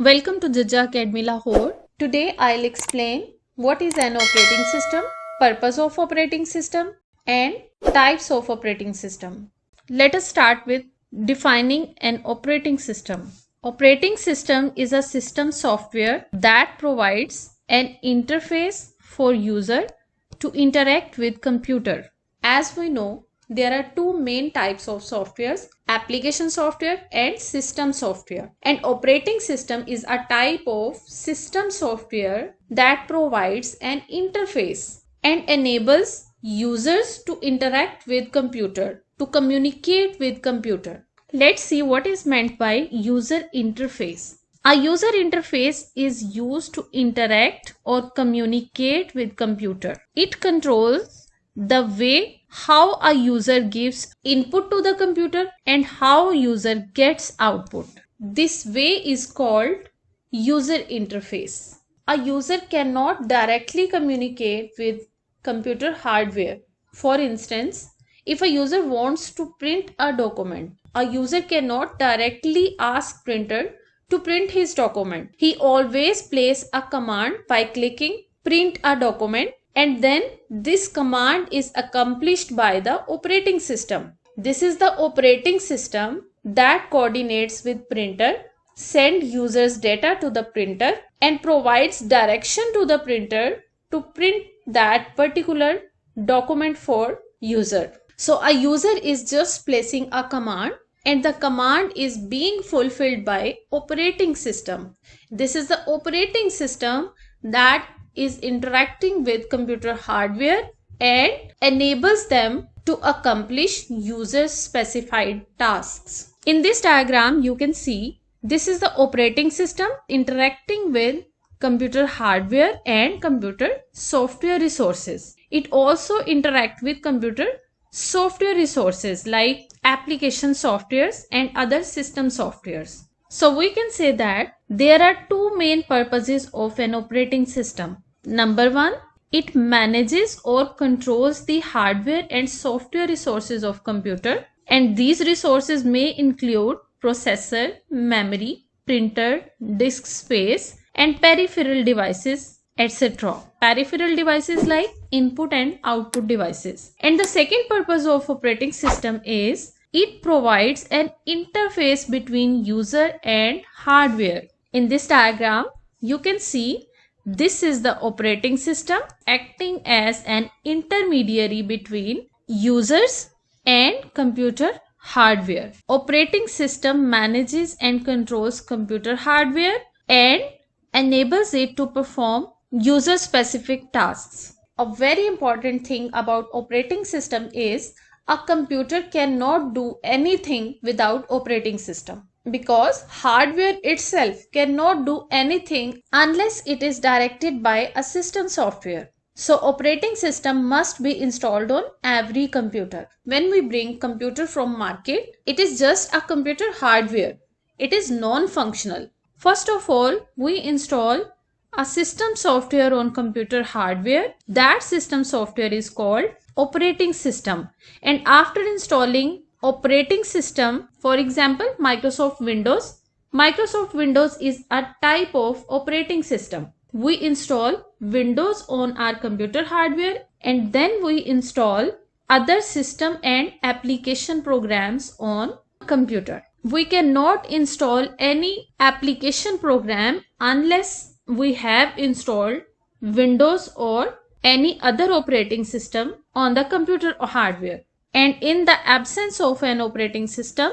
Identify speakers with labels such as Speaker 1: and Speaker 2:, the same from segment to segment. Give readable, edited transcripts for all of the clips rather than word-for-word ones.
Speaker 1: Welcome to Jajja Academy Lahore. Today I'll explain what is an operating system, purpose of operating system and types of operating system. Let us start with defining an operating system. Operating system is a system software that provides an interface for user to interact with computer. As we know, there are two main types of softwares, application software and system software. An operating system is a type of system software that provides an interface and enables users to interact with computer, to communicate with computer. Let's see what is meant by user interface. A user interface is used to interact or communicate with computer. It controls the way how a user gives input to the computer and how user gets output. This way is called user interface. A user cannot directly communicate with computer hardware. For instance, if a user wants to print a document, a user cannot directly ask printer to print his document. He always places a command by clicking print a document, and then this command is accomplished by the operating system. This is the operating system that coordinates with printer, send users data to the printer and provides direction to the printer to print that particular document for user. So a user is just placing a command and the command is being fulfilled by operating system. This is the operating system that is interacting with computer hardware and enables them to accomplish user specified tasks. In this diagram, you can see this is the operating system interacting with computer hardware and computer software resources. It also interacts with computer software resources like application softwares and other system softwares. So we can say that there are two main purposes of an operating system. Number one, it manages or controls the hardware and software resources of computer, and these resources may include processor, memory, printer, disk space and peripheral devices, etc. Peripheral devices like input and output devices. And the second purpose of operating system is it provides an interface between user and hardware. In this diagram, you can see this is the operating system acting as an intermediary between users and computer hardware. Operating system manages and controls computer hardware and enables it to perform user specific tasks. A very important thing about operating system is a computer cannot do anything without operating system, because hardware itself cannot do anything unless it is directed by a system software. So operating system must be installed on every computer. When we bring computer from market, it is just a computer hardware. It is non-functional. First of all, we install a system software on computer hardware. That system software is called operating system. And after installing operating system, for example, Microsoft Windows is a type of operating system. We install Windows on our computer hardware and then we install other system and application programs on computer. We cannot install any application program unless we have installed Windows or any other operating system on the computer or hardware. And in the absence of an operating system,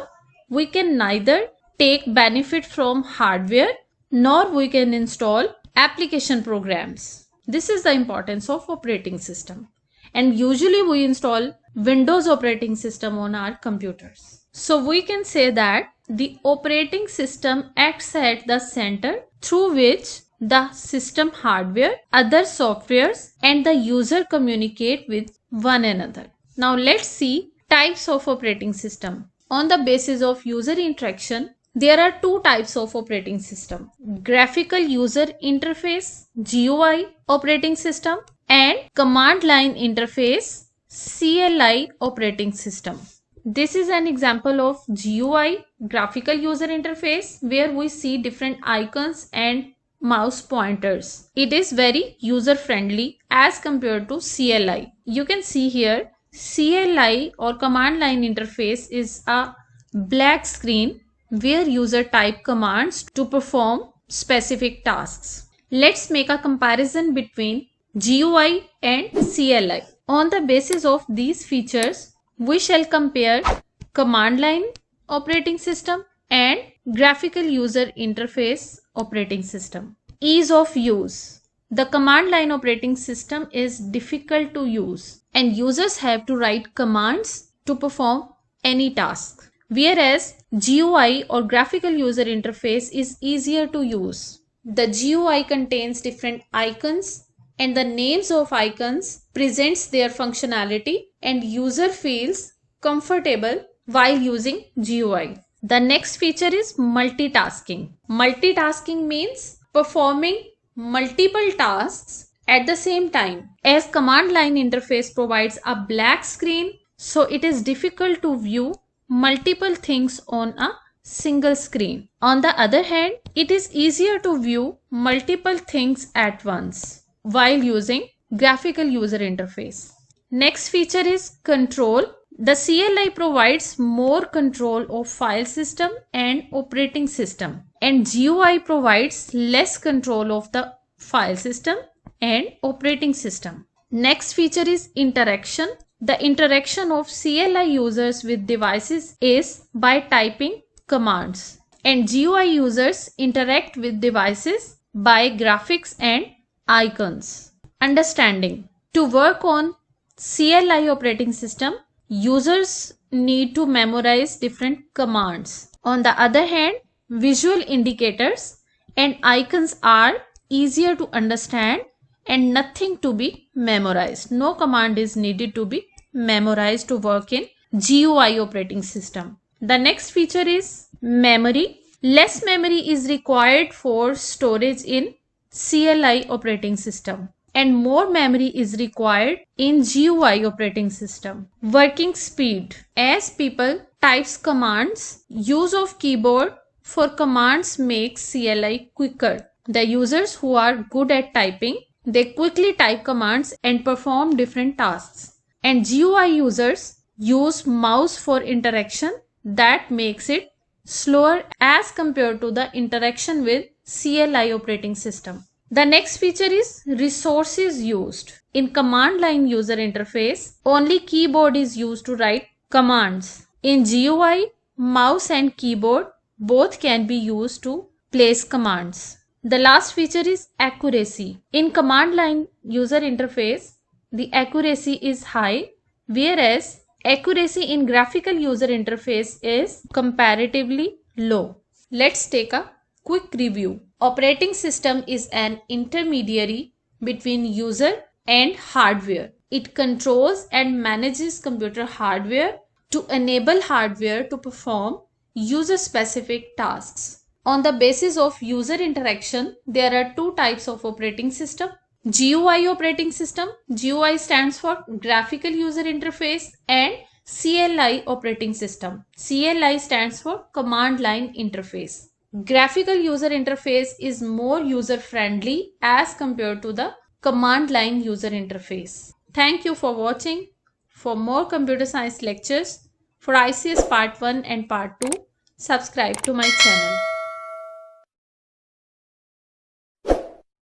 Speaker 1: we can neither take benefit from hardware nor we can install application programs. This is the importance of operating system. And usually we install Windows operating system on our computers. So we can say that the operating system acts at the center through which the system hardware, other softwares and the user communicate with one another. Now let's see types of operating system. On the basis of user interaction, there are two types of operating system: graphical user interface GUI operating system and command line interface CLI operating system. This is an example of GUI, graphical user interface, where we see different icons and mouse pointers. It is very user friendly as compared to CLI. You can see here CLI or command line interface is a black screen where user type commands to perform specific tasks. Let's make a comparison between GUI and CLI. On the basis of these features, we shall compare command line operating system and graphical user interface operating system. Ease of use. The command line operating system is difficult to use and users have to write commands to perform any task. Whereas GUI or graphical user interface is easier to use. The GUI contains different icons and the names of icons presents their functionality and user feels comfortable while using GUI. The next feature is multitasking. Multitasking means performing multiple tasks at the same time. As command line interface provides a black screen, so it is difficult to view multiple things on a single screen. On the other hand, it is easier to view multiple things at once while using graphical user interface. Next feature is control. The CLI provides more control of file system and operating system, and GUI provides less control of the file system and operating system. Next feature is interaction. The interaction of CLI users with devices is by typing commands, and GUI users interact with devices by graphics and icons. Understanding. To work on CLI operating system, users need to memorize different commands. On the other hand, visual indicators and icons are easier to understand and nothing to be memorized. No command is needed to be memorized to work in GUI operating system. The next feature is memory. Less memory is required for storage in CLI operating system and more memory is required in GUI operating system. Working speed. As people types commands, use of keyboard for commands makes CLI quicker. The users who are good at typing, they quickly type commands and perform different tasks. And GUI users use mouse for interaction, that makes it slower as compared to the interaction with CLI operating system. The next feature is resources used. In command line user interface, only keyboard is used to write commands. In GUI, mouse and keyboard both can be used to place commands. The last feature is accuracy. In command line user interface, the accuracy is high, whereas accuracy in graphical user interface is comparatively low. Let's take a quick review. Operating system is an intermediary between user and hardware. It controls and manages computer hardware to enable hardware to perform user-specific tasks. On the basis of user interaction, there are two types of operating system. GUI operating system. GUI stands for graphical user interface, and CLI operating system. CLI stands for command line interface. Graphical user interface is more user friendly as compared to the command line user interface. Thank you for watching. For more computer science lectures for ICS part 1 and part 2, subscribe to my channel.